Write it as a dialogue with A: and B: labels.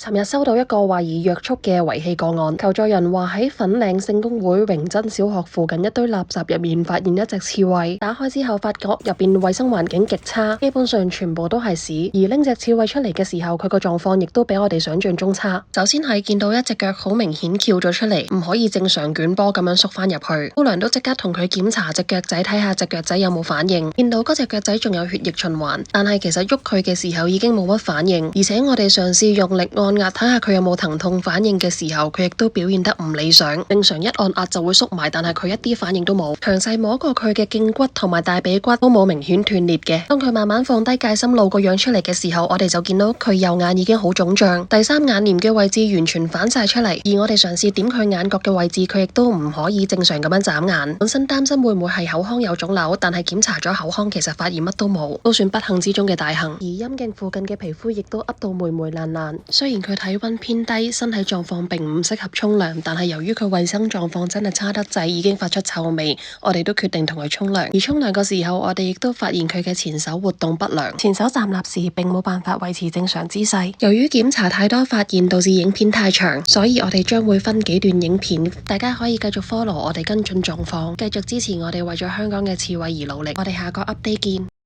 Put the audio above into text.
A: 尋日收到一個懷疑虐畜嘅遺棄個案，求助人話喺粉嶺聖公會榮真小學附近一堆垃圾入面發現一隻刺蝟，打開之後發覺入邊衛生環境極差，基本上全部都係屎。而拎隻刺蝟出嚟嘅時候，佢個狀況亦都比我哋想象中差。首先係見到一隻腳好明顯翹咗出嚟，唔可以正常捲波咁樣縮翻入去。姑娘都即刻同佢檢查隻腳仔，睇下隻腳仔有冇反應。見到嗰隻腳仔仲有血液循環，但係其實喐佢嘅時候已經冇乜反應，而且我哋嘗試用力按壓睇下佢有冇疼痛反應嘅時候，佢亦都表現得唔理想。正常一按壓就會縮埋，但係佢一啲反應都冇。詳細摸過佢嘅頸骨同埋大髀骨都冇明顯斷裂嘅。當佢慢慢放低戒心露個樣出嚟嘅時候，我哋就見到佢右眼已經好腫脹，第三眼簾嘅位置完全反晒出嚟。而我哋嘗試點佢眼角嘅位置，佢亦都唔可以正常咁樣眨眼。本身擔心會唔會係口腔有腫瘤，但係檢查咗口腔，其實發現乜都冇，都算不幸之中嘅大幸。而陰莖附近嘅皮膚亦都噏到霉霉爛爛。雖然佢體溫偏低，身體狀況並唔適合沖涼，但係由於佢衛生狀況真係差得滯，已經發出臭味，我哋都決定同佢沖涼。而沖涼嘅時候，我哋亦都發現佢嘅前手活動不良，前手站立時並冇辦法維持正常姿勢。由於檢查太多發現，導致影片太長，所以我哋將會分幾段影片，大家可以繼續 follow 我哋跟進狀況，繼續支持我哋為咗香港嘅刺蝟而努力。我哋下個 update 見。